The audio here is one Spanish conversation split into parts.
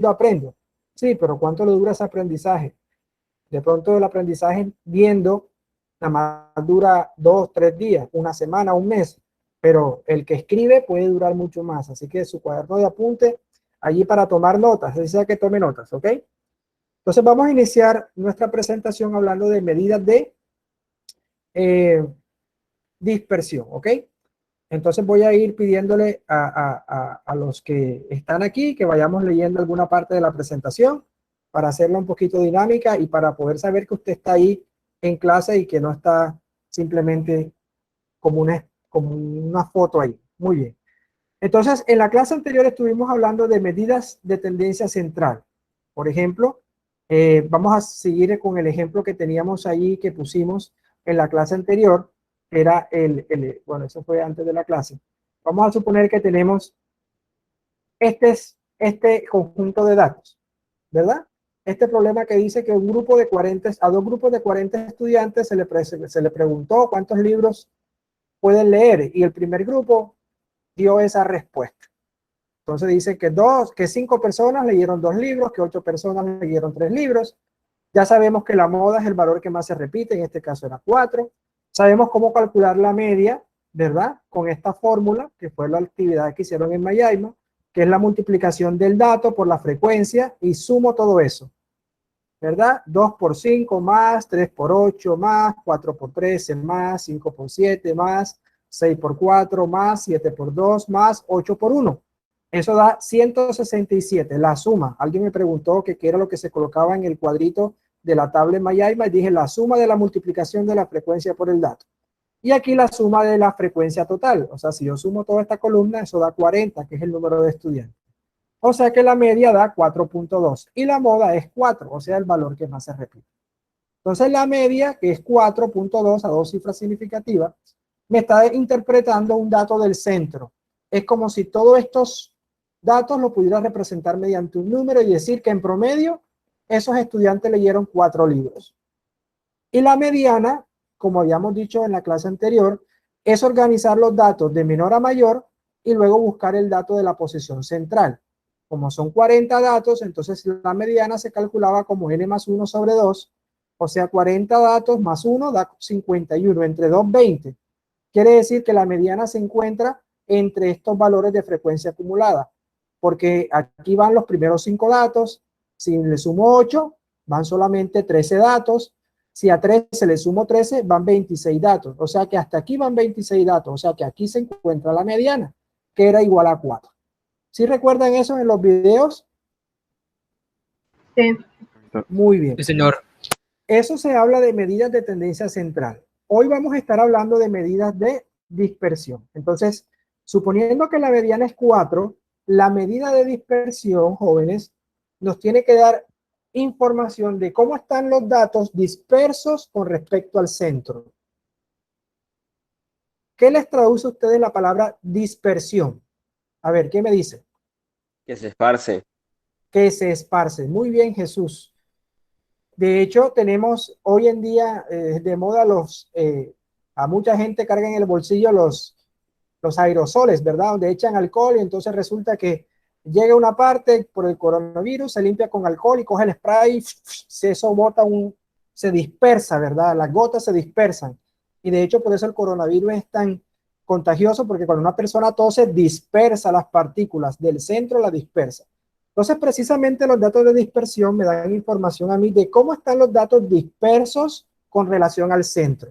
aprendo. Sí, pero ¿cuánto le dura ese aprendizaje? De pronto el aprendizaje viendo nada más dura 2, 3 días, una semana, un mes, pero el que escribe puede durar mucho más. Así que su cuaderno de apunte allí para tomar notas, así sea que tome notas, ¿ok? Entonces vamos a iniciar nuestra presentación hablando de medidas de dispersión, ¿ok? Entonces voy a ir pidiéndole a los que están aquí que vayamos leyendo alguna parte de la presentación para hacerla un poquito dinámica y para poder saber que usted está ahí en clase y que no está simplemente como una foto ahí. Muy bien. Entonces, en la clase anterior estuvimos hablando de medidas de tendencia central. Por ejemplo, vamos a seguir con el ejemplo que teníamos ahí, que pusimos en la clase anterior, que era bueno, eso fue antes de la clase. Vamos a suponer que tenemos este conjunto de datos, ¿verdad? Este problema que dice que a dos grupos de 40 estudiantes se le preguntó cuántos libros pueden leer y el primer grupo dio esa respuesta. Entonces dice que 5 personas leyeron 2 libros, que 8 personas leyeron 3 libros. Ya sabemos que la moda es el valor que más se repite, en este caso era 4. Sabemos cómo calcular la media, ¿verdad? Con esta fórmula, que fue la actividad que hicieron en Mayaima, que es la multiplicación del dato por la frecuencia y sumo todo eso, ¿verdad? 2 por 5 más, 3 por 8 más, 4 por 13 más, 5 por 7 más, 6 por 4 más, 7 por 2 más, 8 por 1. Eso da 167, la suma. Alguien me preguntó que qué era lo que se colocaba en el cuadrito de la tabla en Mayaima y dije la suma de la multiplicación de la frecuencia por el dato. Y aquí la suma de la frecuencia total. O sea, si yo sumo toda esta columna, eso da 40, que es el número de estudiantes. O sea que la media da 4.2 y la moda es 4, o sea, el valor que más se repite. Entonces la media, que es 4.2 a 2 cifras significativas, me está interpretando un dato del centro. Es como si todos estos datos lo pudiera representar mediante un número y decir que en promedio esos estudiantes leyeron 4 libros. Y la mediana, como habíamos dicho en la clase anterior, es organizar los datos de menor a mayor y luego buscar el dato de la posición central. Como son 40 datos, entonces la mediana se calculaba como n más 1 sobre 2, o sea, 40 datos más 1 da 51, entre 2, 20. Quiere decir que la mediana se encuentra entre estos valores de frecuencia acumulada, porque aquí van los primeros 5 datos, si le sumo 8, van solamente 13 datos, si a 13 le sumo 13, van 26 datos, o sea que hasta aquí van 26 datos, o sea que aquí se encuentra la mediana, que era igual a 4. ¿Sí recuerdan eso en los videos? Sí. Muy bien. Sí, señor. Eso se habla de medidas de tendencia central. Hoy vamos a estar hablando de medidas de dispersión. Entonces, suponiendo que la mediana es 4, la medida de dispersión, jóvenes, nos tiene que dar información de cómo están los datos dispersos con respecto al centro. ¿Qué les traduce a ustedes la palabra dispersión? A ver, ¿qué me dice? Que se esparce. Que se esparce. Muy bien, Jesús. De hecho, tenemos hoy en día de moda a mucha gente carga en el bolsillo los aerosoles, ¿verdad? Donde echan alcohol y entonces resulta que llega una parte por el coronavirus, se limpia con alcohol y coge el spray y eso bota se dispersa, ¿verdad? Las gotas se dispersan. Y de hecho, por eso el coronavirus es tan contagioso, porque cuando una persona tose, dispersa las partículas del centro, la dispersa. Entonces, precisamente los datos de dispersión me dan información a mí de cómo están los datos dispersos con relación al centro.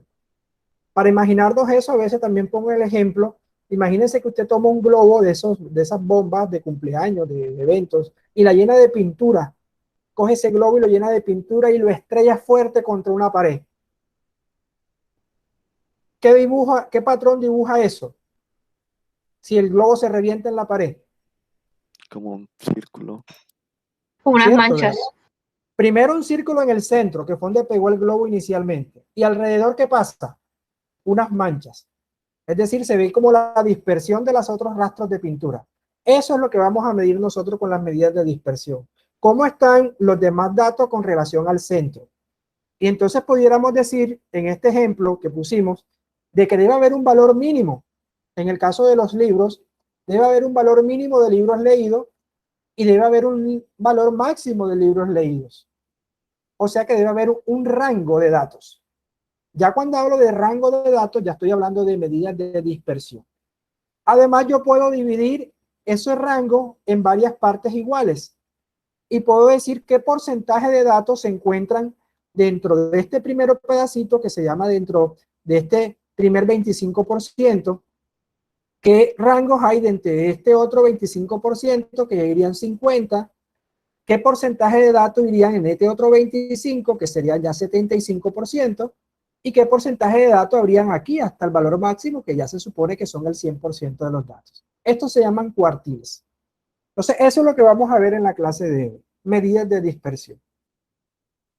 Para imaginarnos eso, a veces también pongo el ejemplo. Imagínense que usted toma un globo de esas bombas de cumpleaños, de eventos, y la llena de pintura. Coge ese globo y lo llena de pintura y lo estrella fuerte contra una pared. ¿Qué patrón dibuja eso? Si el globo se revienta en la pared. Como un círculo. Unas ¿Cierto, manchas. verdad? Primero un círculo en el centro, que fue donde pegó el globo inicialmente. Y alrededor, ¿qué pasa? Unas manchas. Es decir, se ve como la dispersión de los otros rastros de pintura. Eso es lo que vamos a medir nosotros con las medidas de dispersión. ¿Cómo están los demás datos con relación al centro? Y entonces pudiéramos decir, en este ejemplo que pusimos, de que debe haber un valor mínimo. En el caso de los libros, debe haber un valor mínimo de libros leídos y debe haber un valor máximo de libros leídos. O sea que debe haber un rango de datos. Ya cuando hablo de rango de datos, ya estoy hablando de medidas de dispersión. Además, yo puedo dividir ese rango en varias partes iguales y puedo decir qué porcentaje de datos se encuentran dentro de este primer pedacito que se llama dentro de este primer 25%, qué rangos hay dentro de este otro 25% que irían 50%, qué porcentaje de datos irían en este otro 25%, que serían ya 75%, y qué porcentaje de datos habrían aquí hasta el valor máximo, que ya se supone que son el 100% de los datos. Estos se llaman cuartiles. Entonces, eso es lo que vamos a ver en la clase de hoy, medidas de dispersión.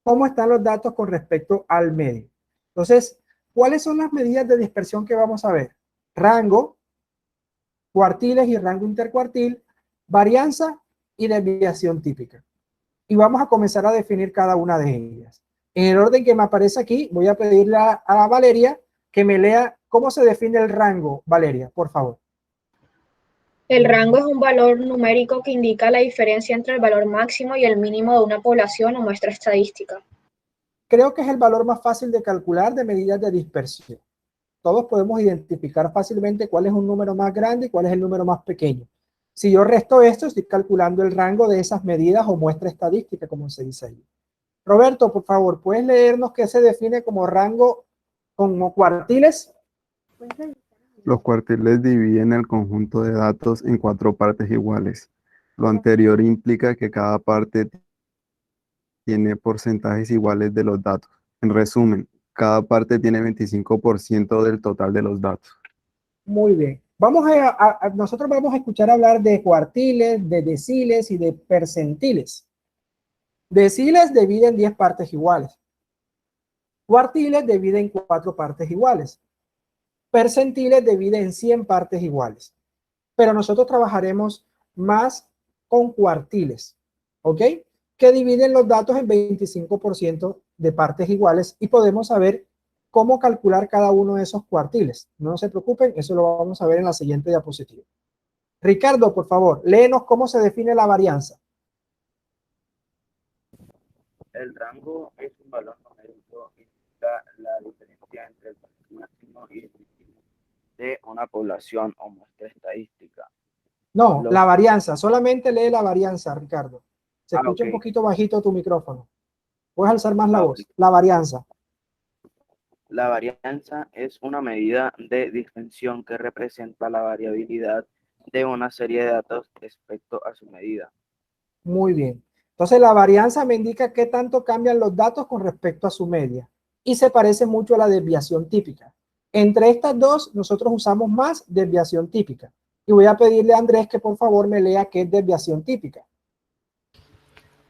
¿Cómo están los datos con respecto al medio? Entonces, ¿cuáles son las medidas de dispersión que vamos a ver? Rango, cuartiles y rango intercuartil, varianza y desviación típica. Y vamos a comenzar a definir cada una de ellas. En el orden que me aparece aquí, voy a pedirle a Valeria que me lea cómo se define el rango. Valeria, por favor. El rango es un valor numérico que indica la diferencia entre el valor máximo y el mínimo de una población o muestra estadística. Creo que es el valor más fácil de calcular de medidas de dispersión. Todos podemos identificar fácilmente cuál es un número más grande y cuál es el número más pequeño. Si yo resto esto, estoy calculando el rango de esas medidas o muestra estadística, como se dice ahí. Roberto, por favor, ¿puedes leernos qué se define como rango, como cuartiles? Los cuartiles dividen el conjunto de datos en 4 partes iguales. Lo anterior implica que cada parte tiene porcentajes iguales de los datos. En resumen, cada parte tiene 25% del total de los datos. Muy bien. Nosotros vamos a escuchar hablar de cuartiles, de deciles y de percentiles. Deciles divide en 10 partes iguales. Cuartiles divide en 4 partes iguales. Percentiles divide en 100 partes iguales. Pero nosotros trabajaremos más con cuartiles, ¿ok? Que dividen los datos en 25% de partes iguales y podemos saber cómo calcular cada uno de esos cuartiles. No se preocupen, eso lo vamos a ver en la siguiente diapositiva. Ricardo, por favor, léenos cómo se define la varianza. El rango es un valor numérico que indica la diferencia entre el valor máximo y el mínimo de una población o muestra estadística. No, la varianza. Solamente lee la varianza, Ricardo. Se escucha un ok. poquito bajito tu micrófono. ¿Puedes alzar más la voz? Ok. La varianza. La varianza es una medida de dispersión que representa la variabilidad de una serie de datos respecto a su medida. Muy bien. Entonces, la varianza me indica qué tanto cambian los datos con respecto a su media. Y se parece mucho a la desviación típica. Entre estas dos, nosotros usamos más desviación típica. Y voy a pedirle a Andrés que por favor me lea qué es desviación típica.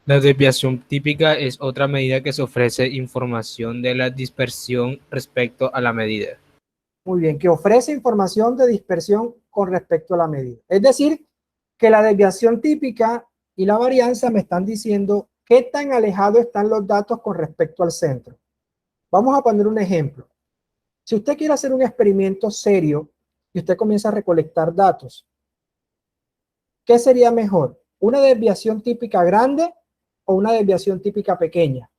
La desviación típica es otra medida que se ofrece información de la dispersión respecto a la medida. Muy bien, que ofrece información de dispersión con respecto a la medida. Es decir, que la desviación típica y la varianza me están diciendo qué tan alejados están los datos con respecto al centro. Vamos a poner un ejemplo. Si usted quiere hacer un experimento serio y usted comienza a recolectar datos, ¿qué sería mejor? ¿Una desviación típica grande o una desviación típica pequeña?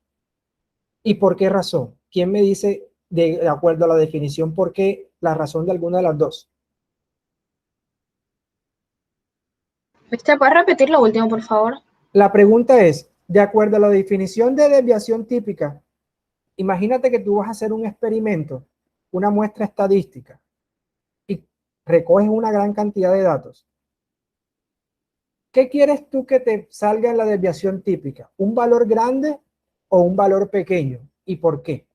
¿Y por qué razón? ¿Quién me dice, de acuerdo a la definición, por qué la razón de alguna de las dos? ¿Puedes repetir lo último, por favor? La pregunta es, de acuerdo a la definición de desviación típica, imagínate que tú vas a hacer un experimento, una muestra estadística, y recoges una gran cantidad de datos. ¿Qué quieres tú que te salga en la desviación típica? ¿Un valor grande o un valor pequeño? ¿Y por qué?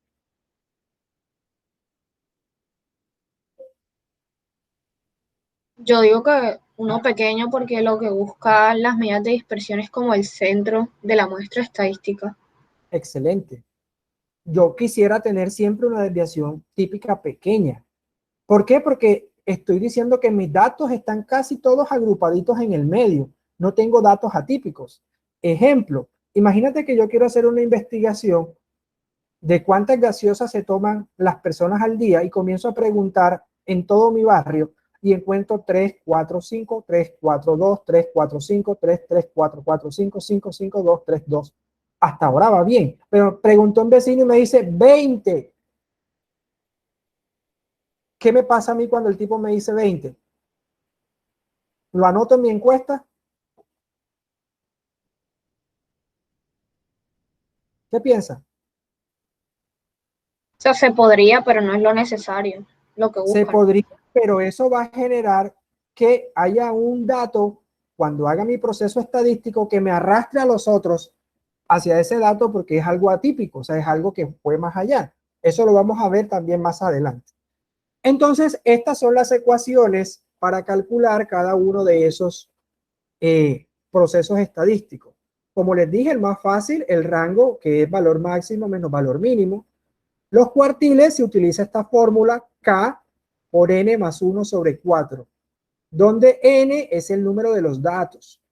Yo digo que uno pequeño porque lo que busca las medidas de dispersión es como el centro de la muestra estadística. Excelente. Yo quisiera tener siempre una desviación típica pequeña. ¿Por qué? Porque estoy diciendo que mis datos están casi todos agrupaditos en el medio. No tengo datos atípicos. Ejemplo, imagínate que yo quiero hacer una investigación de cuántas gaseosas se toman las personas al día y comienzo a preguntar en todo mi barrio y encuentro 3, 4, 5, 3, 4, 2, 3, 4, 5, 3, 3, 4, 4, 5, 5, 5, 2, 3, 2. Hasta ahora va bien, pero preguntó un vecino y me dice 20. ¿Qué me pasa a mí cuando el tipo me dice 20? ¿Lo anoto en mi encuesta? ¿Qué piensa? O sea, se podría, pero no es lo necesario, lo que Se buscan. podría, pero eso va a generar que haya un dato cuando haga mi proceso estadístico que me arrastre a los otros hacia ese dato porque es algo atípico, o sea, es algo que fue más allá. Eso lo vamos a ver también más adelante. Entonces, estas son las ecuaciones para calcular cada uno de esos procesos estadísticos. Como les dije, el más fácil, el rango, que es valor máximo menos valor mínimo. Los cuartiles se utiliza esta fórmula K por N más 1 sobre 4, donde N es el número de los datos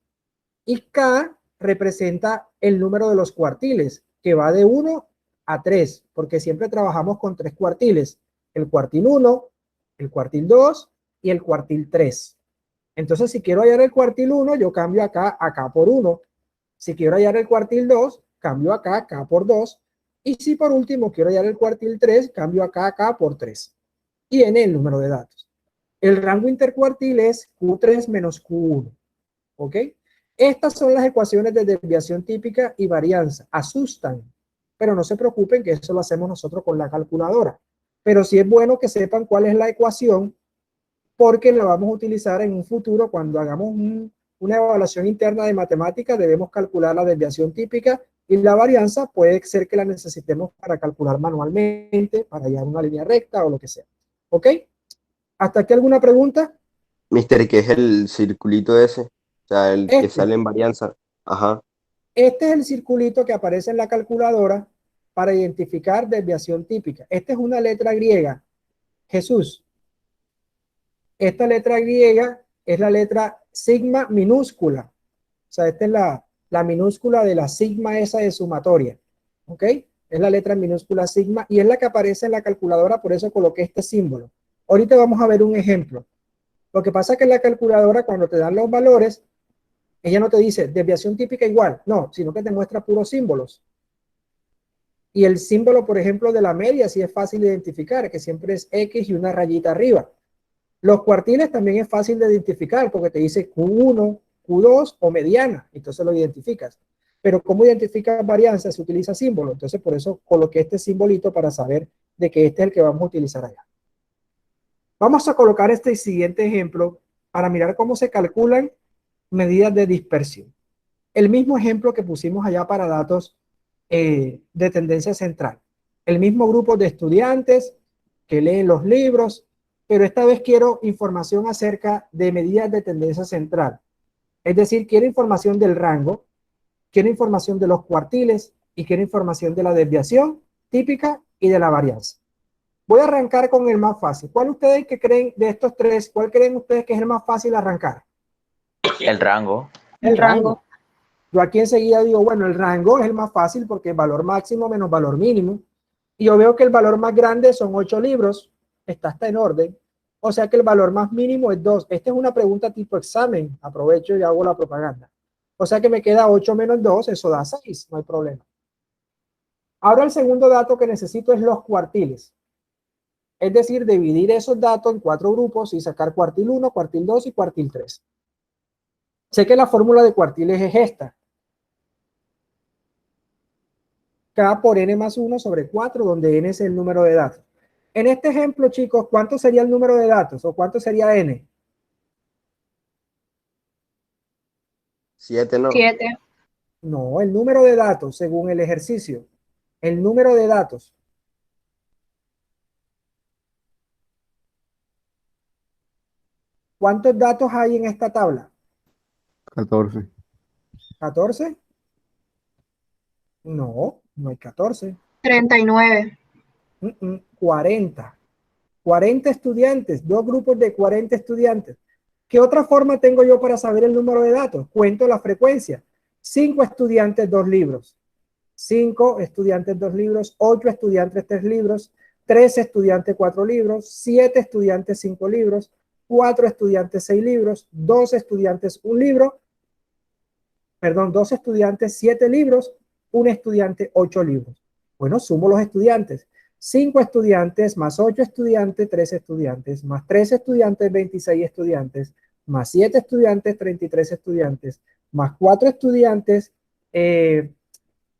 y K representa el número de los cuartiles, que va de 1 a 3, porque siempre trabajamos con 3 cuartiles, el cuartil 1, el cuartil 2 y el cuartil 3. Entonces, si quiero hallar el cuartil 1, yo cambio acá a K por 1. Si quiero hallar el cuartil 2, cambio acá a K por 2. Y si por último quiero hallar el cuartil 3, cambio acá a K por 3. Y N el número de datos. El rango intercuartil es Q3 menos Q1. ¿Ok? Estas son las ecuaciones de desviación típica y varianza. Asustan, pero no se preocupen que eso lo hacemos nosotros con la calculadora. Pero sí es bueno que sepan cuál es la ecuación porque la vamos a utilizar en un futuro cuando hagamos una evaluación interna de matemáticas. Debemos calcular la desviación típica y la varianza puede ser que la necesitemos para calcular manualmente, para hallar una línea recta o lo que sea. ¿Ok? ¿Hasta aquí alguna pregunta? Mister, ¿qué es el circulito ese? O sea, el que sale en varianza. Ajá. Este es el circulito que aparece en la calculadora para identificar desviación típica. Esta es una letra griega. Jesús. Esta letra griega es la letra sigma minúscula. O sea, esta es la minúscula de la sigma esa de sumatoria. ¿Ok? Es la letra minúscula sigma y es la que aparece en la calculadora, por eso coloqué este símbolo. Ahorita vamos a ver un ejemplo. Lo que pasa es que en la calculadora, cuando te dan los valores, ella no te dice desviación típica igual, no, sino que te muestra puros símbolos. Y el símbolo, por ejemplo, de la media sí es fácil de identificar, que siempre es X y una rayita arriba. Los cuartiles también es fácil de identificar porque te dice Q1, Q2 o mediana, entonces lo identificas. Pero ¿cómo identificas varianza? Se utiliza símbolo, entonces por eso coloqué este simbolito para saber de que este es el que vamos a utilizar allá. Vamos a colocar este siguiente ejemplo para mirar cómo se calculan medidas de dispersión. El mismo ejemplo que pusimos allá para datos de tendencia central. El mismo grupo de estudiantes que leen los libros, pero esta vez quiero información acerca de medidas de tendencia central. Es decir, quiero información del rango, quiero información de los cuartiles y quiero información de la desviación típica y de la varianza. Voy a arrancar con el más fácil. ¿Cuál ustedes que creen de estos tres, cuál creen ustedes que es el más fácil arrancar? El rango. El rango. Yo aquí enseguida digo, bueno, el rango es el más fácil porque es valor máximo menos valor mínimo. Y yo veo que el valor más grande son 8 libros. Está en orden. O sea que el valor más mínimo es 2. Esta es una pregunta tipo examen. Aprovecho y hago la propaganda. O sea que me queda 8 menos 2, eso da 6. No hay problema. Ahora el segundo dato que necesito es los cuartiles. Es decir, dividir esos datos en 4 grupos y sacar cuartil 1, cuartil 2 y cuartil 3. Sé que la fórmula de cuartiles es esta. K por N más 1 sobre 4, donde N es el número de datos. En este ejemplo, chicos, ¿cuánto sería el número de datos? ¿O cuánto sería N? 7, ¿no? 7. No, el número de datos, según el ejercicio. El número de datos. ¿Cuántos datos hay en esta tabla? 14. ¿14? No, no hay 14. 39. 40. 40 estudiantes, 2 grupos de 40 estudiantes. ¿Qué otra forma tengo yo para saber el número de datos? Cuento la frecuencia. 5 estudiantes, 2 libros. 5 estudiantes, 2 libros. 8 estudiantes, 3 libros. 3 estudiantes, 4 libros. 7 estudiantes, 5 libros. 4 estudiantes 6 libros, 2 estudiantes 1 libro, perdón, 2 estudiantes 7 libros, 1 estudiante 8 libros. Bueno, sumo los estudiantes. 5 estudiantes más 8 estudiantes, 3 estudiantes, más 3 estudiantes, 26 estudiantes, más 7 estudiantes, 33 estudiantes, más 4 estudiantes,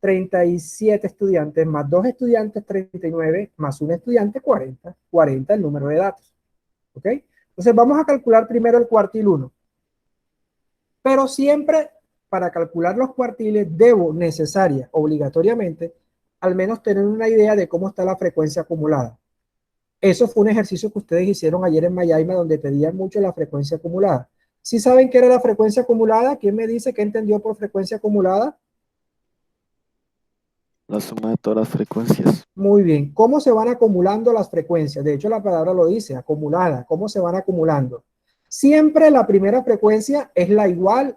37 estudiantes, más 2 estudiantes, 39, más 1 estudiante, 40. 40 el número de datos. ¿Ok? Entonces vamos a calcular primero el cuartil 1. Pero siempre para calcular los cuartiles debo necesaria, obligatoriamente, al menos tener una idea de cómo está la frecuencia acumulada. Eso fue un ejercicio que ustedes hicieron ayer en Mayaima donde pedían mucho la frecuencia acumulada. ¿Sí saben qué era la frecuencia acumulada? ¿Quién me dice qué entendió por frecuencia acumulada? La suma de todas las frecuencias. Muy bien. ¿Cómo se van acumulando las frecuencias? De hecho, la palabra lo dice, acumulada. ¿Cómo se van acumulando? Siempre la primera frecuencia es la igual.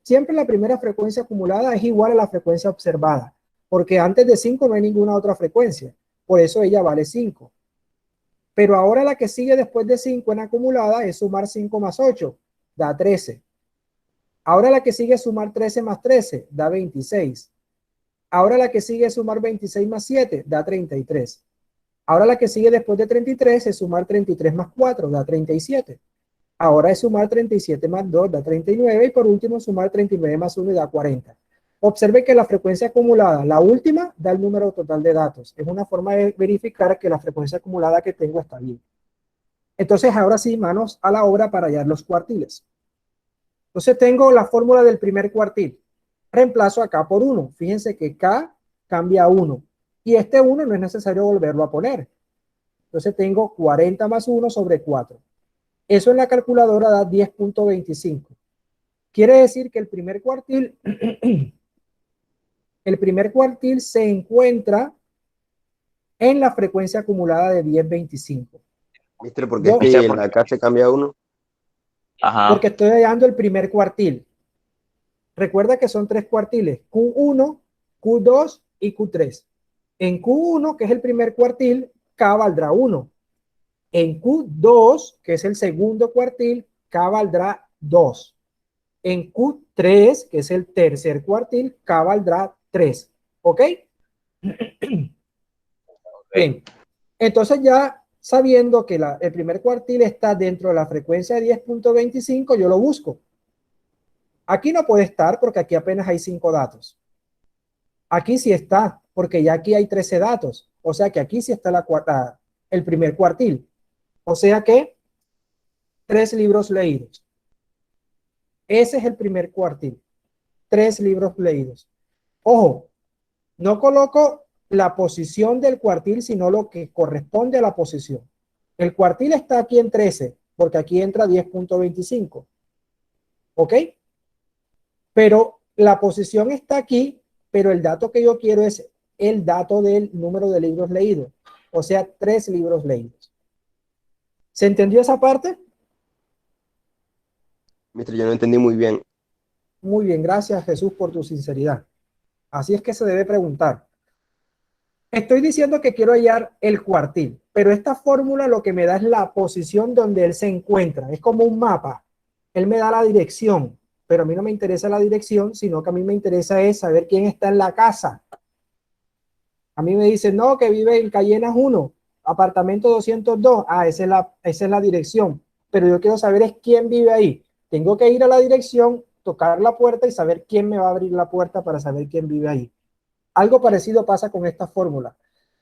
Siempre la primera frecuencia acumulada es igual a la frecuencia observada. Porque antes de 5 no hay ninguna otra frecuencia. Por eso ella vale 5. Pero ahora la que sigue después de 5 en acumulada es sumar 5 más 8. Da 13. Ahora la que sigue es sumar 13 más 13. Da 26. Ahora la que sigue es sumar 26 más 7, da 33. Ahora la que sigue después de 33 es sumar 33 más 4, da 37. Ahora es sumar 37 más 2, da 39. Y por último sumar 39 más 1 y da 40. Observe que la frecuencia acumulada, la última, da el número total de datos. Es una forma de verificar que la frecuencia acumulada que tengo está bien. Entonces ahora sí, manos a la obra para hallar los cuartiles. Entonces tengo la fórmula del primer cuartil. Reemplazo acá por 1. Fíjense que K cambia a 1. Y este 1 no es necesario volverlo a poner. Entonces tengo 40 más 1 sobre 4. Eso en la calculadora da 10.25. Quiere decir que el primer cuartil, se encuentra en la frecuencia acumulada de 10.25. Mister, ¿por qué es que la K se cambia a 1? Ajá. Porque estoy hallando el primer cuartil. Recuerda que son 3 cuartiles, Q1, Q2 y Q3. En Q1, que es el primer cuartil, K valdrá 1. En Q2, que es el segundo cuartil, K valdrá 2. En Q3, que es el tercer cuartil, K valdrá 3. ¿Ok? Bien. Entonces ya sabiendo que el primer cuartil está dentro de la frecuencia de 10.25, yo lo busco. Aquí no puede estar porque aquí apenas hay 5 datos. Aquí sí está, porque ya aquí hay 13 datos. O sea que aquí sí está el primer cuartil. O sea que 3 libros leídos. Ese es el primer cuartil. 3 libros leídos. Ojo, no coloco la posición del cuartil, sino lo que corresponde a la posición. El cuartil está aquí en 13, porque aquí entra 10.25. ¿Ok? Pero la posición está aquí, pero el dato que yo quiero es el dato del número de libros leídos. O sea, 3 libros leídos. ¿Se entendió esa parte? Mister, yo no entendí muy bien. Muy bien, gracias Jesús por tu sinceridad. Así es que se debe preguntar. Estoy diciendo que quiero hallar el cuartil, pero esta fórmula lo que me da es la posición donde él se encuentra. Es como un mapa. Él me da la dirección, pero a mí no me interesa la dirección, sino que a mí me interesa es saber quién está en la casa. A mí me dicen, no, que vive en Cayenas 1, apartamento 202. Ah, esa es la dirección. Pero yo quiero saber es quién vive ahí. Tengo que ir a la dirección, tocar la puerta y saber quién me va a abrir la puerta para saber quién vive ahí. Algo parecido pasa con esta fórmula.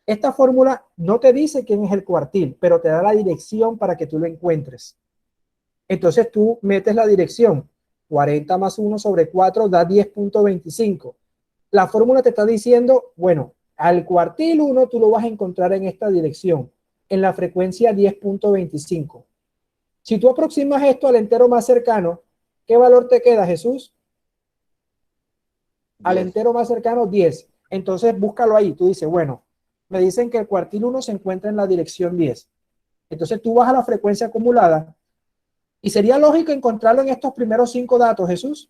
Esta fórmula no te dice quién es el cuartil, pero te da la dirección para que tú lo encuentres. Entonces tú metes la dirección. 40 más 1 sobre 4 da 10.25. La fórmula te está diciendo, bueno, al cuartil 1 tú lo vas a encontrar en esta dirección, en la frecuencia 10.25. Si tú aproximas esto al entero más cercano, ¿qué valor te queda, Jesús? 10. Al entero más cercano, 10. Entonces búscalo ahí. Tú dices, bueno, me dicen que el cuartil 1 se encuentra en la dirección 10. Entonces tú vas a la frecuencia acumulada y sería lógico encontrarlo en estos primeros 5 datos, Jesús.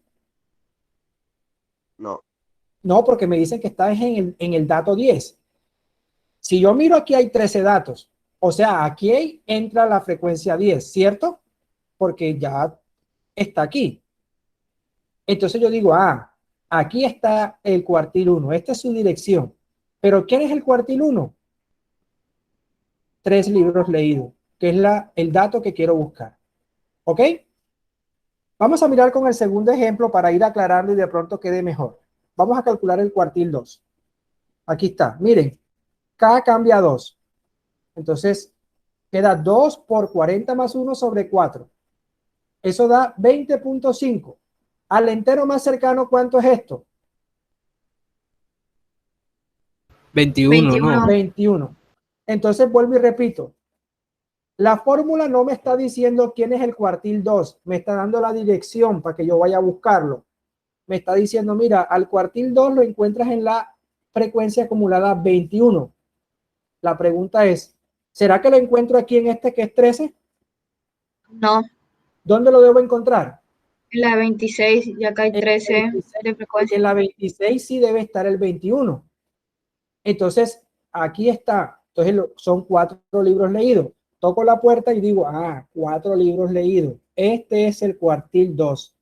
No. No, porque me dicen que está en el dato 10. Si yo miro aquí hay 13 datos. O sea, aquí entra la frecuencia 10, ¿cierto? porque ya está aquí. Entonces yo digo, aquí está el cuartil 1, esta es su dirección. Pero ¿quién es el cuartil 1? 3 libros leídos, que es el dato que quiero buscar. ¿Ok? Vamos a mirar con el segundo ejemplo para ir aclarando y de pronto quede mejor. Vamos a calcular el cuartil 2. Aquí está, miren, K cambia a 2. Entonces, queda 2 por 40 más 1 sobre 4. Eso da 20.5. Al entero más cercano, ¿cuánto es esto? 21, ¿no? 21. Entonces, vuelvo y repito. La fórmula no me está diciendo quién es el cuartil 2. Me está dando la dirección para que yo vaya a buscarlo. Me está diciendo, mira, al cuartil 2 lo encuentras en la frecuencia acumulada 21. La pregunta es, ¿será que lo encuentro aquí en este que es 13? No, ¿Dónde lo debo encontrar? en la 26, ya que hay En 13 la 26, de porque frecuencia. en la 26 sí debe estar el 21. Entonces, aquí está. Entonces, son 4 libros leídos. Toco la puerta y digo, 4 libros leídos. Este es el cuartil 2.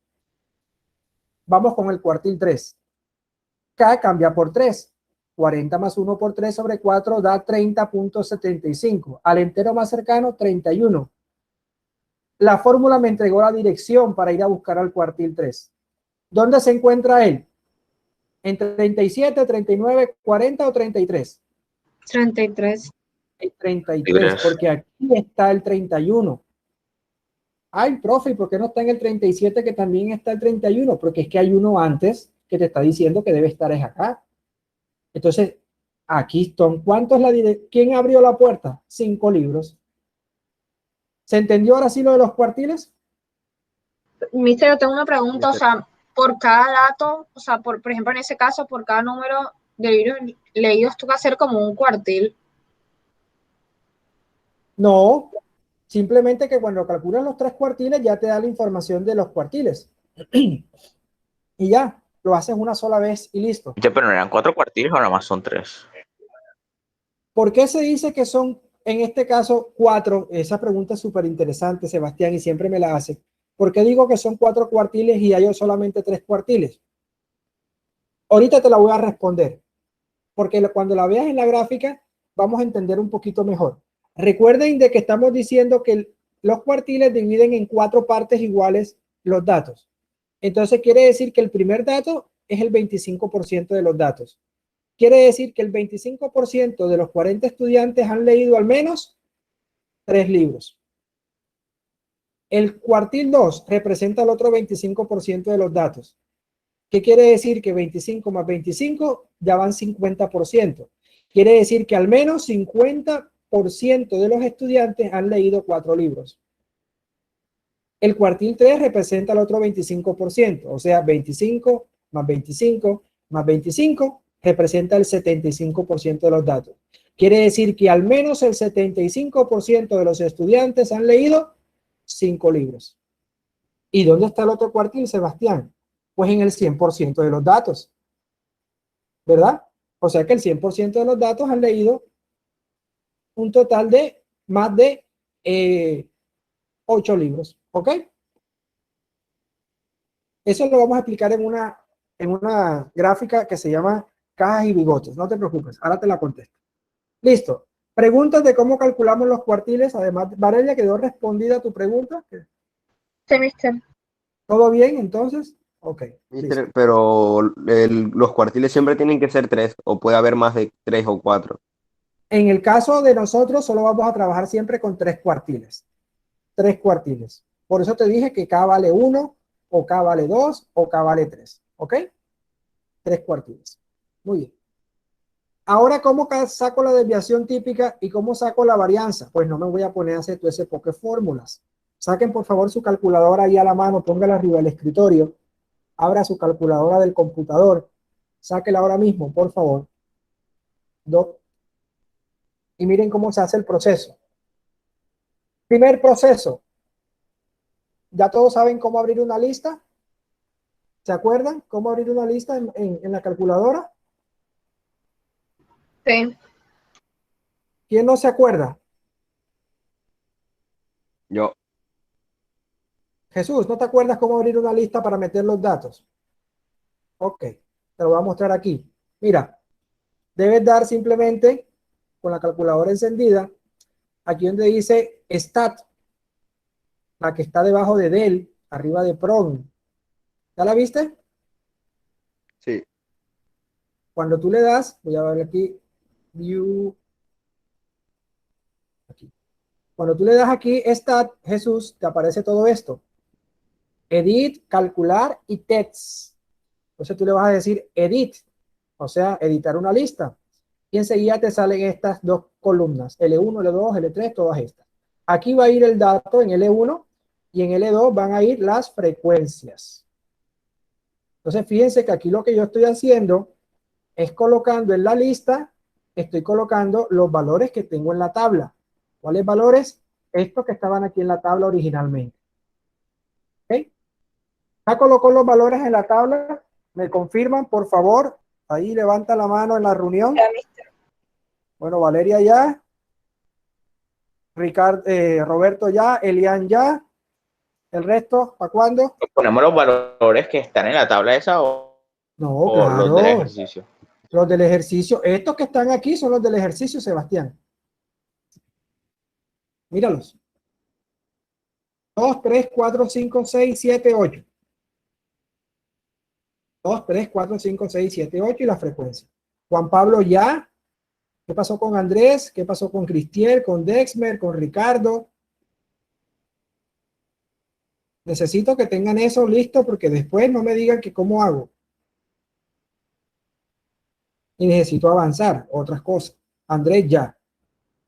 Vamos con el cuartil 3. K cambia por 3. 40 más 1 por 3 sobre 4 da 30.75. Al entero más cercano, 31. La fórmula me entregó la dirección para ir a buscar al cuartil 3. ¿Dónde se encuentra él? ¿En 37, 39, 40 o 33? 33. El 33, porque aquí está el 31. Ay, profe, ¿y por qué no está en el 37 que también está el 31? Porque es que hay uno antes que te está diciendo que debe estar es acá. Entonces, aquí están. ¿Cuánto es la dirección? ¿Quién abrió la puerta? 5 libros. ¿Se entendió ahora sí lo de los cuartiles? Mister, yo tengo una pregunta, o sea, por cada dato, o sea, por ejemplo, en ese caso, por cada número de libros leídos, tú vas a hacer como un cuartil. No, simplemente que cuando calculas los 3 cuartiles ya te da la información de los cuartiles. Y ya, lo haces una sola vez y listo. Pero no eran 4 cuartiles o nada más son 3. ¿Por qué se dice que son, en este caso, 4? Esa pregunta es súper interesante, Sebastián, y siempre me la hace. ¿Por qué digo que son 4 cuartiles y hay solamente 3 cuartiles? Ahorita te la voy a responder, porque cuando la veas en la gráfica vamos a entender un poquito mejor. Recuerden de que estamos diciendo que los cuartiles dividen en 4 partes iguales los datos. Entonces quiere decir que el primer dato es el 25% de los datos. Quiere decir que el 25% de los 40 estudiantes han leído al menos 3 libros. El cuartil 2 representa el otro 25% de los datos. ¿Qué quiere decir? Que 25 más 25 ya van 50%. Quiere decir que al menos 50% de los estudiantes han leído 4 libros. El cuartil 3 representa el otro 25%, o sea, 25 más 25 más 25 representa el 75% de los datos. Quiere decir que al menos el 75% de los estudiantes han leído 5 libros. ¿Y dónde está el otro cuartil, Sebastián? Pues en el 100% de los datos, ¿verdad? O sea que el 100% de los datos han leído un total de más de 8 libros, ¿ok? Eso lo vamos a explicar en una gráfica que se llama cajas y bigotes. No te preocupes, ahora te la contesto. Listo. Preguntas de cómo calculamos los cuartiles. Además, Valeria, ¿quedó respondida tu pregunta? Sí, mister. ¿Todo bien entonces? Ok. Mister, pero los cuartiles siempre tienen que ser 3 o puede haber más de 3 o 4. En el caso de nosotros, solo vamos a trabajar siempre con 3 cuartiles. 3 cuartiles. Por eso te dije que K vale 1, o K vale 2, o K vale 3. ¿Ok? 3 cuartiles. Muy bien. Ahora, ¿cómo saco la desviación típica y cómo saco la varianza? Pues no me voy a poner a hacer todo ese poco de fórmulas. Saquen, por favor, su calculadora ahí a la mano, póngala arriba del escritorio. Abra su calculadora del computador. Sáquela ahora mismo, por favor. Y miren cómo se hace el proceso. Primer proceso. ¿Ya todos saben cómo abrir una lista? ¿Se acuerdan cómo abrir una lista en la calculadora? Sí. ¿Quién no se acuerda? Yo. Jesús, ¿no te acuerdas cómo abrir una lista para meter los datos? Ok, te lo voy a mostrar aquí. Mira, debes dar simplemente con la calculadora encendida, aquí donde dice Stat, la que está debajo de del, arriba de Prom. ¿Ya la viste? Sí. Cuando tú le das, voy a ver aquí, View, aquí. Cuando tú le das aquí Stat, Jesús, te aparece todo esto. Edit, calcular y text. Entonces tú le vas a decir edit, o sea, editar una lista. Y enseguida te salen estas dos columnas, L1, L2, L3, todas estas. Aquí va a ir el dato en L1 y en L2 van a ir las frecuencias. Entonces fíjense que aquí lo que yo estoy haciendo es colocando en la lista, estoy colocando los valores que tengo en la tabla. ¿Cuáles valores? Estos que estaban aquí en la tabla originalmente. ¿Ok? Ya colocó los valores en la tabla. ¿Me confirman, por favor? Ahí levanta la mano en la reunión. Bueno, Valeria ya. Ricardo, Roberto ya. Elian ya. ¿El resto? ¿Para cuándo? ¿Ponemos los valores que están en la tabla esa No, o los del claro. ejercicio? Los del ejercicio. Estos que están aquí son los del ejercicio, Sebastián. Míralos. 2, 3, 4, 5, 6, 7, 8. 2, 3, 4, 5, 6, 7, 8 y la frecuencia. Juan Pablo ya. ¿Qué pasó con Andrés? ¿Qué pasó con Cristiel, con Dexmer, con Ricardo? Necesito que tengan eso listo porque después no me digan que cómo hago. Y necesito avanzar, otras cosas. Andrés ya.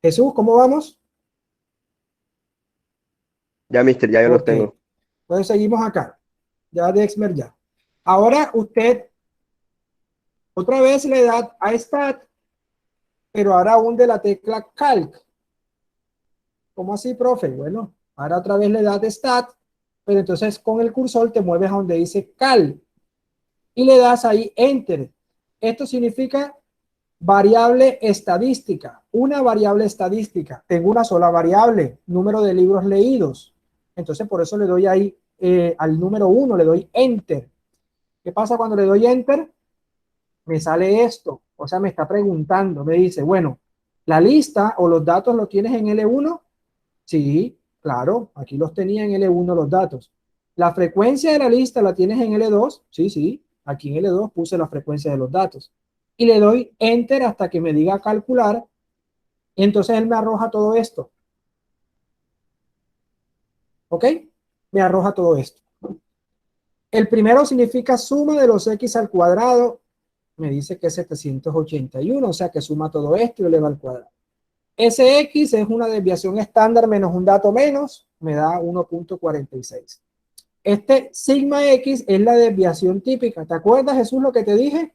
Jesús, ¿cómo vamos? Ya, mister, ya yo los Ok. tengo. Entonces seguimos acá. Ya Dexmer ya. Ahora usted otra vez le da a Stat, pero ahora hunde la tecla Calc. ¿Cómo así, profe? Bueno, ahora otra vez le das de Stat, pero entonces con el cursor te mueves a donde dice Cal y le das ahí Enter. Esto significa variable estadística, una variable estadística. Tengo una sola variable, número de libros leídos. Entonces por eso le doy ahí al número 1, le doy Enter. ¿Qué pasa cuando le doy Enter? Me sale esto, o sea, me está preguntando, me dice, bueno, la lista o los datos los tienes en L1. Sí, claro, aquí los tenía en L1 los datos. La frecuencia de la lista la tienes en L2. Sí, sí, aquí en L2 puse la frecuencia de los datos. Y le doy Enter hasta que me diga calcular. Y entonces él me arroja todo esto. ¿Ok? Me arroja todo esto. El primero significa suma de los X al cuadrado. Me dice que es 781, o sea que suma todo esto y lo eleva al cuadrado. SX es una desviación estándar menos un dato menos, me da 1.46. Este sigma X es la desviación típica. ¿Te acuerdas, Jesús, lo que te dije?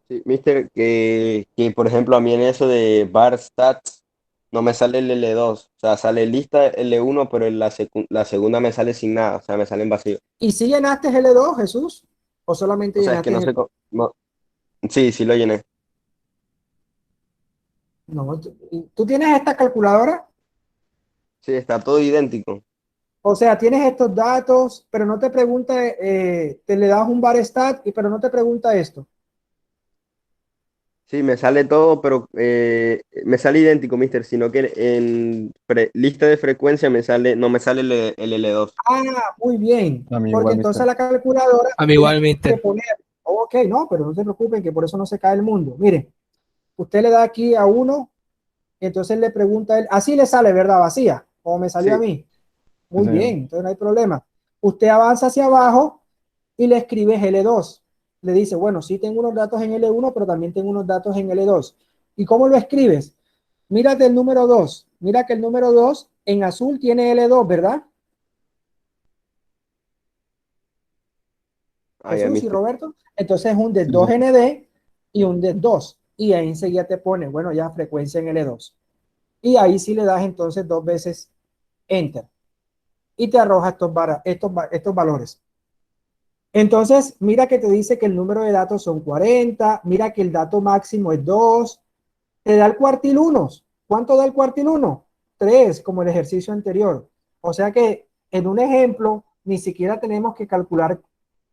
Sí, mister, que por ejemplo a mí en eso de bar stats no me sale el L2, o sea, sale lista L1, pero en la segunda me sale sin nada, o sea, me sale en vacío. ¿Y si llenaste L2, Jesús? ¿O solamente O sea, es que llenaste no sé L2? cómo, sí, sí lo llené. No, ¿tú tienes esta calculadora? Sí, está todo idéntico. O sea, tienes estos datos, pero no te pregunta, te le das un bar stat, pero no te pregunta esto. Sí, me sale todo, pero me sale idéntico, mister, sino que en lista de frecuencia no me sale el L2. Ah, muy bien. A mí Porque igual, entonces mister. la calculadora A mí tiene igual, que mister. poner, ok, no, pero no se preocupen que por eso no se cae el mundo. Miren, usted le da aquí a uno, entonces le pregunta a él, así le sale, ¿verdad? Vacía, como me salió a Sí, mí. Muy Sí, señor. bien, entonces no hay problema. Usted avanza hacia abajo y le escribe L2. Le dice, bueno, sí tengo unos datos en L1, pero también tengo unos datos en L2. ¿Y cómo lo escribes? Mírate el número 2. Mira que el número 2 en azul tiene L2, ¿verdad? ah, ya, Jesús y mister. Roberto. Entonces es un de Sí, 2ND y un de 2. Y ahí enseguida te pone, bueno, ya frecuencia en L2. Y ahí sí le das entonces 2 veces Enter. Y te arroja estos valores. Entonces, mira que te dice que el número de datos son 40, mira que el dato máximo es 2, te da el cuartil 1. ¿Cuánto da el cuartil 1? 3, como el ejercicio anterior. O sea que En un ejemplo, ni siquiera tenemos que calcular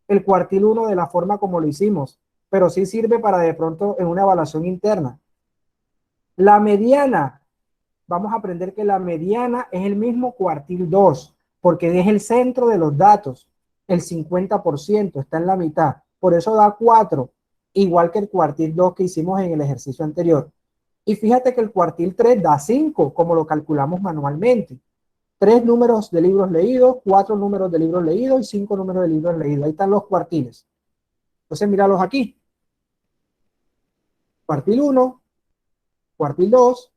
el cuartil 1 de la forma como lo hicimos, pero sí sirve para de pronto en una evaluación interna. La mediana, vamos a aprender que la mediana es el mismo cuartil 2, porque es el centro de los datos. El 50% está en la mitad, por eso da 4, igual que el cuartil 2 que hicimos en el ejercicio anterior. Y fíjate que el cuartil 3 da 5, como lo calculamos manualmente. 3 números de libros leídos, 4 números de libros leídos y 5 números de libros leídos. Ahí están los cuartiles. Entonces, míralos aquí. Cuartil 1, cuartil 2,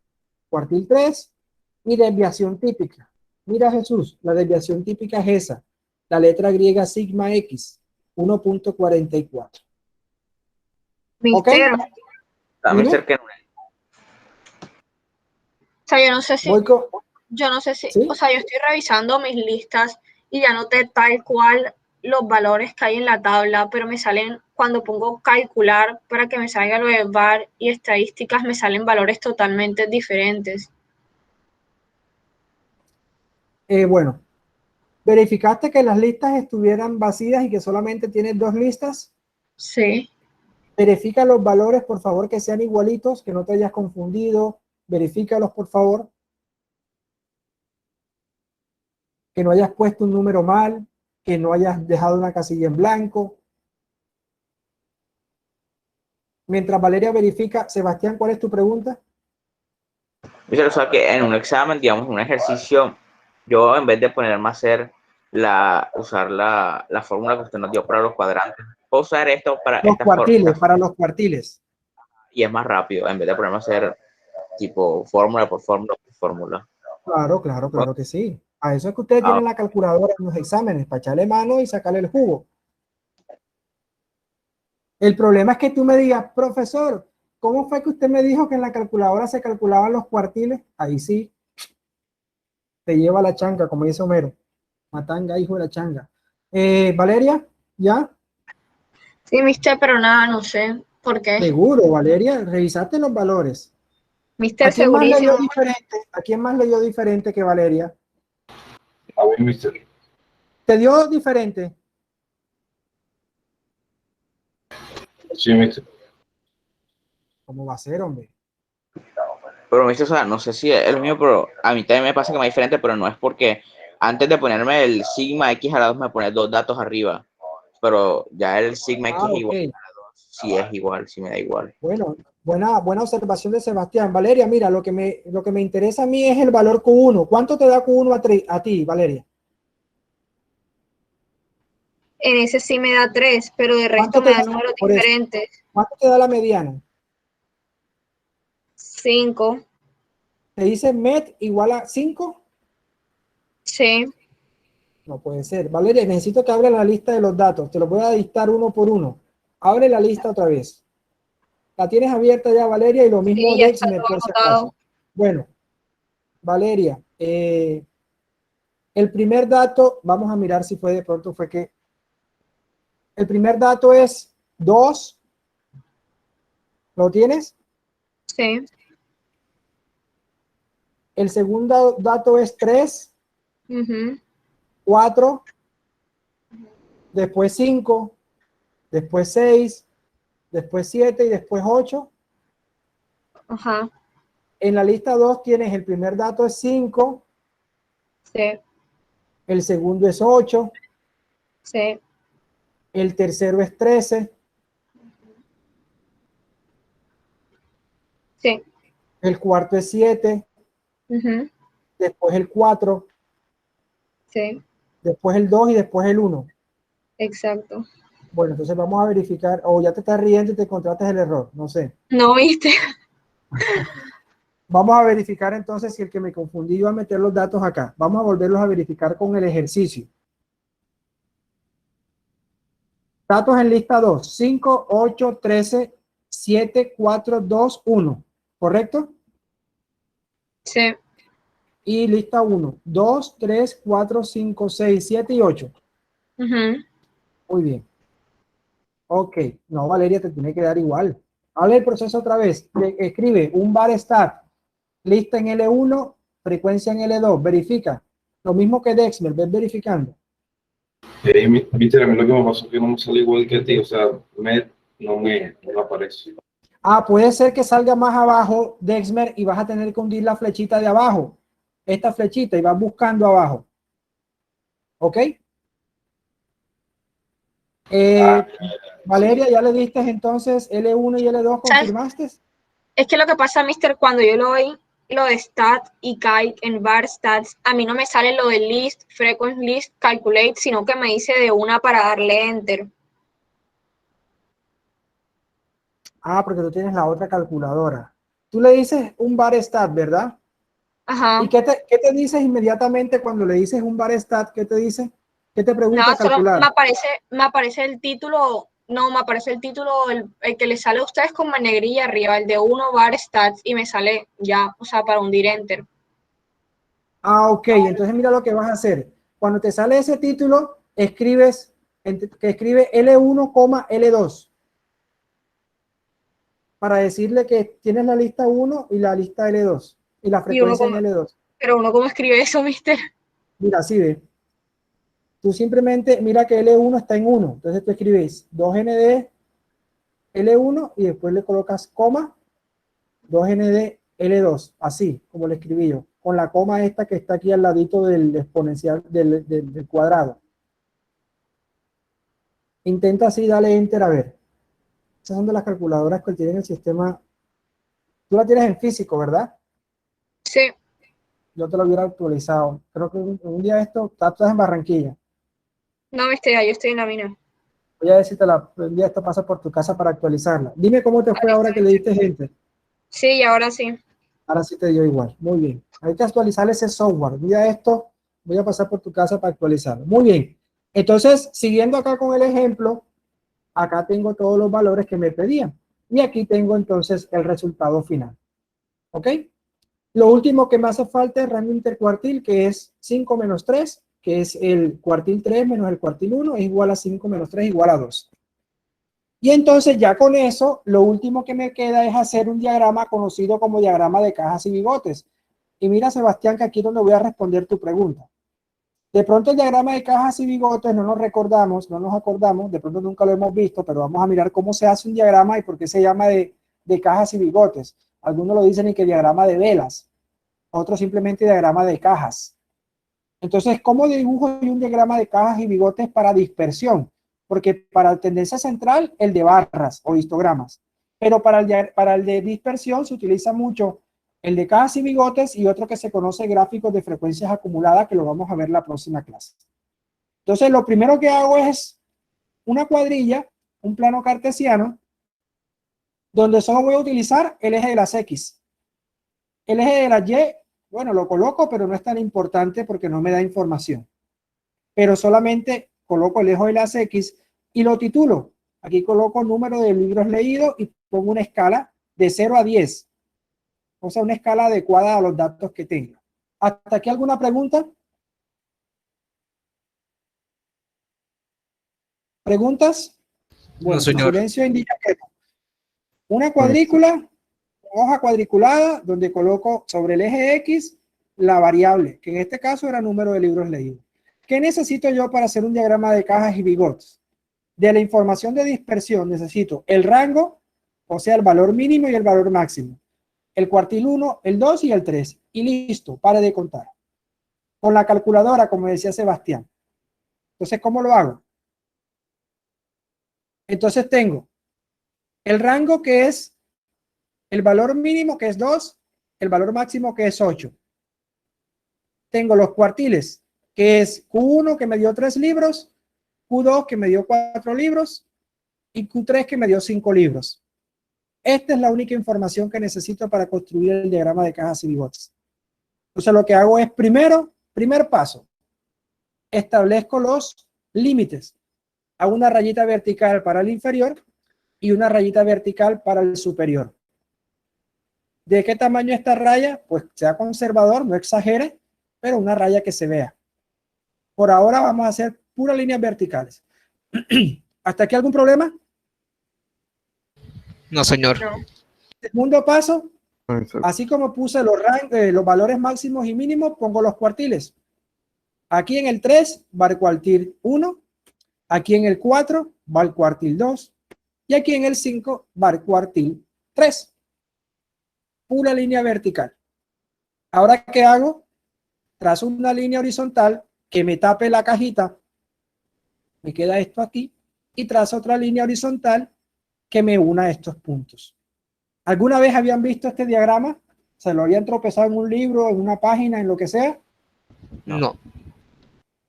cuartil 3 y desviación típica. Mira, Jesús, la desviación típica es esa. La letra griega sigma x, 1.44. ¿Ok? Mister, que O sea, yo no sé si, ¿Sí? o sea, yo estoy revisando mis listas y ya noté tal cual los valores que hay en la tabla, pero me salen, cuando pongo calcular para que me salga lo de VAR y estadísticas, me salen valores totalmente diferentes. Bueno, ¿verificaste que las listas estuvieran vacías y que solamente tienes 2 listas? Sí. Verifica los valores, por favor, que sean igualitos, que no te hayas confundido. Verifícalos, por favor. Que no hayas puesto un número mal, que no hayas dejado una casilla en blanco. Mientras Valeria verifica, Sebastián, ¿cuál es tu pregunta? o sea, que en un examen, digamos, un ejercicio, yo en vez de ponerme a hacer usar la fórmula que usted nos dio para los cuadrantes, puedo usar esto para Los esta cuartiles, para los cuartiles. y es más rápido, en vez de ponerme a hacer tipo fórmula por fórmula por fórmula. Claro, claro, claro que sí. A eso es que ustedes tienen la calculadora en los exámenes, para echarle mano y sacarle el jugo. El problema es que tú me digas, profesor, ¿cómo fue que usted me dijo que en la calculadora se calculaban los cuartiles? Ahí sí, te lleva la changa, como dice Homero. Matanga, hijo de la changa. Valeria, ¿ya? Sí, mister, pero nada, no sé por qué. Seguro, Valeria, revisaste los valores. Mister, ¿A quién más leyó segurísimo. diferente? ¿A quién más leyó diferente que Valeria? A ver, mister. ¿Te dio diferente? Sí, mister. ¿Cómo va a ser, hombre? Pero mister, o sea, no sé si es lo mío, pero a mí también me pasa que me es diferente, pero no es porque antes de ponerme el sigma x a la 2 me pone 2 datos arriba, pero ya el sigma x es igual a la 2, sí es igual, sí me da igual. Bueno, buena observación de Sebastián. Valeria, mira, lo que me interesa a mí es el valor Q1. ¿Cuánto te da Q1 a ti, Valeria? En ese sí me da 3, pero de resto me da números diferentes. ¿Cuánto te da la mediana? 5. ¿Te dice MET igual a 5? Sí. No puede ser. Valeria, necesito que abra la lista de los datos. Te los voy a dictar uno por uno. Abre la lista otra vez. La tienes abierta ya, Valeria, y lo mismo Sí, ya Dex, está todo por si anotado. acaso. Bueno, Valeria, el primer dato, vamos a mirar si fue de pronto fue que el primer dato es 2. ¿Lo tienes? Sí. El segundo dato es 3, 4, después 5, después 6, después 7 y después 8. Ajá. En la lista 2 tienes el primer dato es 5. Sí. El segundo es 8. Sí. El tercero es 13. Sí. El cuarto es 7. Después el 4. Sí. Después el 2 y después el 1. Exacto. Bueno, entonces vamos a verificar. O ya te estás riendo y te encontraste el error. No sé. No, viste. Vamos a verificar entonces si el que me confundí iba a meter los datos acá. Vamos a volverlos a verificar con el ejercicio. Datos en lista 2. 5, 8, 13, 7, 4, 2, 1. ¿Correcto? Sí. Y lista 1. 2, 3, 4, 5, 6, 7 y 8. Muy bien. Ok. No, Valeria, te tiene que dar igual. Habla el proceso otra vez. Escribe un bar stat. Lista en L1, frecuencia en L2. Verifica. Lo mismo que Dexmer, ves verificando. Mister, a mí lo que me pasó es que no me sale igual que a ti, o sea, no me aparece. Ah, puede ser que salga más abajo Dexmer y vas a tener que hundir la flechita de abajo. Esta flechita y vas buscando abajo. ¿Ok? Valeria, ¿ya le diste entonces L1 y L2? ¿Confirmaste? Es que lo que pasa, Mister, cuando yo lo doy lo de stat y calc en var stats, a mí no me sale lo de list, frequency list, calculate, sino que me dice de una para darle enter. Ah, porque tú tienes la otra calculadora. Tú le dices un var stat, ¿verdad? Ajá. ¿Y qué te dices inmediatamente cuando le dices un var stat? ¿Qué te dice? ¿Qué te pregunta Nada, solo calcular? me aparece el título, no, me aparece el título, el que le sale a ustedes con negrilla arriba, el de 1 var stats, y me sale ya, o sea, para hundir enter. Ah, ok, entonces mira lo que vas a hacer. Cuando te sale ese título, escribe L1, L2 para decirle que tienes la lista 1 y la lista L2 y la frecuencia en L2. Pero uno, ¿cómo escribe eso, Mister? Mira, así ve. Tú simplemente mira que L1 está en 1, entonces tú escribes 2ND L1 y después le colocas coma 2ND L2, así como lo escribí yo, con la coma esta que está aquí al ladito del exponencial del cuadrado. Intenta así, dale enter a ver. Esas son de las calculadoras que tienen el sistema. Tú la tienes en físico, ¿verdad? Sí. Yo te lo hubiera actualizado. Creo que un día esto, estás en Barranquilla. No, Mister, yo estoy en la mina. Voy a ver si un día esto pasa por tu casa para actualizarla. Dime cómo te fue ahora que le diste gente. Sí, ahora sí. Ahora sí te dio igual. Muy bien. Hay que actualizar ese software. Un día esto, voy a pasar por tu casa para actualizarlo. Muy bien. Entonces, siguiendo acá con el ejemplo, acá tengo todos los valores que me pedían. Y aquí tengo entonces el resultado final. ¿Ok? Lo último que me hace falta es rango intercuartil, que es 5 menos 3, que es el cuartil 3 menos el cuartil 1, es igual a 5 menos 3 igual a 2. Y entonces ya con eso, lo último que me queda es hacer un diagrama conocido como diagrama de cajas y bigotes. Y mira, Sebastián, que aquí es donde voy a responder tu pregunta. De pronto el diagrama de cajas y bigotes no nos acordamos, de pronto nunca lo hemos visto, pero vamos a mirar cómo se hace un diagrama y por qué se llama de cajas y bigotes. Algunos lo dicen y que diagrama de velas, otros simplemente diagrama de cajas. Entonces, ¿cómo dibujo yo un diagrama de cajas y bigotes para dispersión? Porque para tendencia central, el de barras o histogramas. Pero para el de dispersión se utiliza mucho el de cajas y bigotes y otro que se conoce gráficos de frecuencias acumuladas, que lo vamos a ver en la próxima clase. Entonces, lo primero que hago es una cuadrilla, un plano cartesiano, donde solo voy a utilizar el eje de las X. El eje de las Y, bueno, lo coloco, pero no es tan importante porque no me da información. Pero solamente coloco el eje de las X y lo titulo. Aquí coloco número de libros leídos y pongo una escala de 0 a 10. O sea, una escala adecuada a los datos que tenga. ¿Hasta aquí alguna pregunta? ¿Preguntas? Bueno, No, señor. silencio indica que no. Una cuadrícula, hoja cuadriculada, donde coloco sobre el eje X la variable, que en este caso era número de libros leídos. ¿Qué necesito yo para hacer un diagrama de cajas y bigotes? De la información de dispersión necesito el rango, o sea, el valor mínimo y el valor máximo. El cuartil 1, el 2 y el 3. Y listo, pare de contar. Con la calculadora, como decía Sebastián. Entonces, ¿cómo lo hago? Entonces tengo el rango, que es el valor mínimo, que es 2, el valor máximo, que es 8. Tengo los cuartiles, que es Q1, que me dio 3 libros, Q2, que me dio 4 libros, y Q3, que me dio 5 libros. Esta es la única información que necesito para construir el diagrama de cajas y bigotes. Entonces lo que hago es primer paso, establezco los límites. Hago una rayita vertical para el inferior y una rayita vertical para el superior. ¿De qué tamaño esta raya? Pues sea conservador, no exagere, pero una raya que se vea. Por ahora vamos a hacer puras líneas verticales. ¿Hasta aquí algún problema? No, señor. No. Segundo paso, Exacto. así como puse los valores máximos y mínimos, pongo los cuartiles. Aquí en el 3 va el cuartil 1, aquí en el 4 va el cuartil 2 y aquí en el 5 va el cuartil 3. Pura línea vertical. Ahora, ¿qué hago? Trazo una línea horizontal que me tape la cajita. Me queda esto aquí y trazo otra línea horizontal que me una estos puntos. ¿Alguna vez habían visto este diagrama? ¿Se lo habían tropezado en un libro, en una página, en lo que sea? No.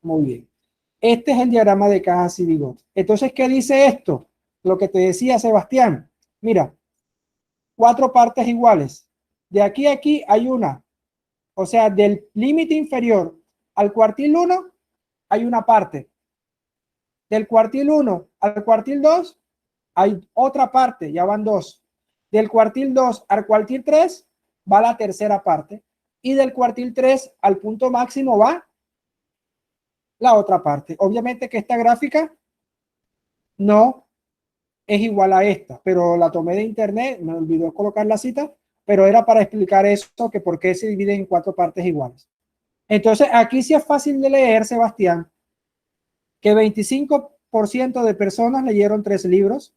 Muy bien. Este es el diagrama de cajas y bigotes. Entonces, ¿qué dice esto? Lo que te decía Sebastián. Mira, 4 partes iguales. De aquí a aquí hay una. O sea, del límite inferior al cuartil 1 hay una parte. Del cuartil 1 al cuartil 2 hay otra parte, ya van 2. Del cuartil 2 al cuartil 3 va la tercera parte. Y del cuartil 3 al punto máximo va la otra parte. Obviamente que esta gráfica no es igual a esta, pero la tomé de internet, me olvidó colocar la cita, pero era para explicar eso, que por qué se divide en 4 partes iguales. Entonces, aquí sí es fácil de leer, Sebastián, que 25% de personas leyeron 3 libros,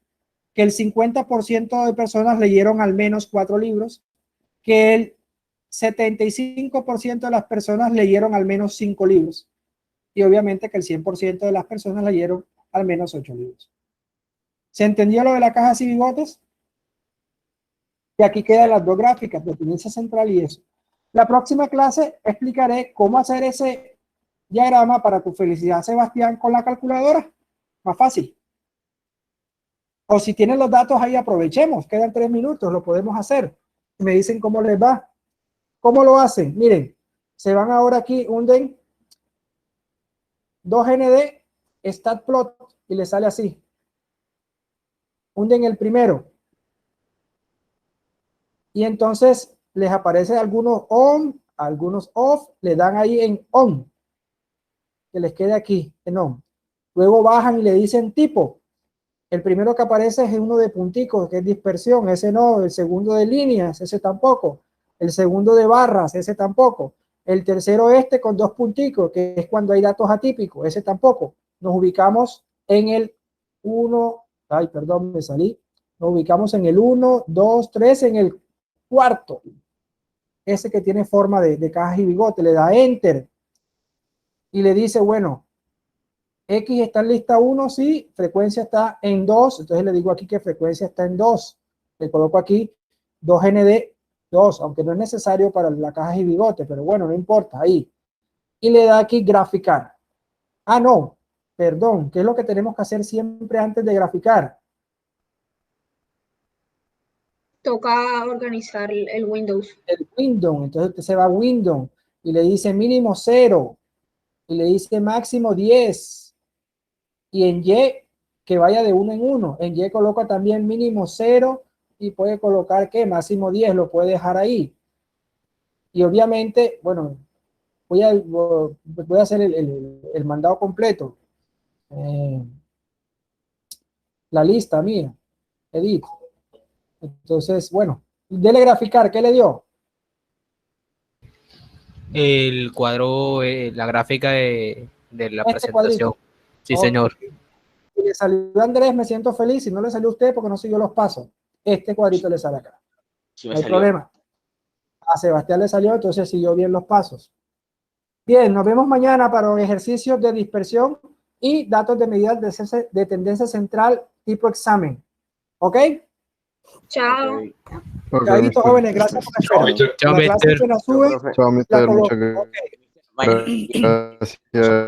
que el 50% de personas leyeron al menos 4 libros, que el 75% de las personas leyeron al menos 5 libros y obviamente que el 100% de las personas leyeron al menos 8 libros. ¿Se entendió lo de la caja y bigotes? Y aquí quedan las 2 gráficas de tendencia central y eso. La próxima clase explicaré cómo hacer ese diagrama para tu felicidad, Sebastián, con la calculadora. Más fácil. O si tienen los datos ahí, aprovechemos. Quedan 3 minutos, lo podemos hacer. Me dicen cómo les va. ¿Cómo lo hacen? Miren, se van ahora aquí, hunden 2ND, statplot, y les sale así. Hunden el primero. Y entonces les aparece algunos on, algunos off, le dan ahí en on, que les quede aquí en on. Luego bajan y le dicen tipo. El primero que aparece es uno de punticos, que es dispersión, ese no. El segundo de líneas, ese tampoco. El segundo de barras, ese tampoco. El tercero con 2 punticos, que es cuando hay datos atípicos, ese tampoco. Nos ubicamos en el 1, ay, perdón, me salí. Nos ubicamos en el 1, 2, 3, en el cuarto. Ese que tiene forma de caja y bigote, le da enter. Y le dice, bueno, X está en lista 1, sí, frecuencia está en 2, entonces le digo aquí que frecuencia está en 2. Le coloco aquí 2ND 2, aunque no es necesario para la caja y bigote, pero bueno, no importa, ahí. Y le da aquí graficar. Ah, no, perdón, ¿qué es lo que tenemos que hacer siempre antes de graficar? Toca organizar el Windows. El Windows, entonces usted se va a Windows y le dice mínimo 0 y le dice máximo 10 y en Y que vaya de 1 en 1. En Y coloca también mínimo 0 y puede colocar que máximo 10, lo puede dejar ahí. Y obviamente, bueno, voy a hacer el mandado completo. La lista mía, edit. Entonces, bueno, dele graficar, ¿qué le dio? El cuadro, la gráfica de la presentación. Cuadrito. Sí, señor. Si le salió a Andrés, me siento feliz. Si no le salió a usted, porque no siguió los pasos. Este cuadrito le sale acá. Sí no me hay salió. problema. A Sebastián le salió, entonces siguió bien los pasos. Bien, nos vemos mañana para un ejercicio de dispersión y datos de medidas de tendencia central tipo examen. ¿Ok? Chao. Ok, Chaito, mister. jóvenes, gracias por la Chao, espera. mister. Chao, La clase mister. se la sube, profe. Chao, la mister. coloco. Muchas Ok. Mañana. gracias.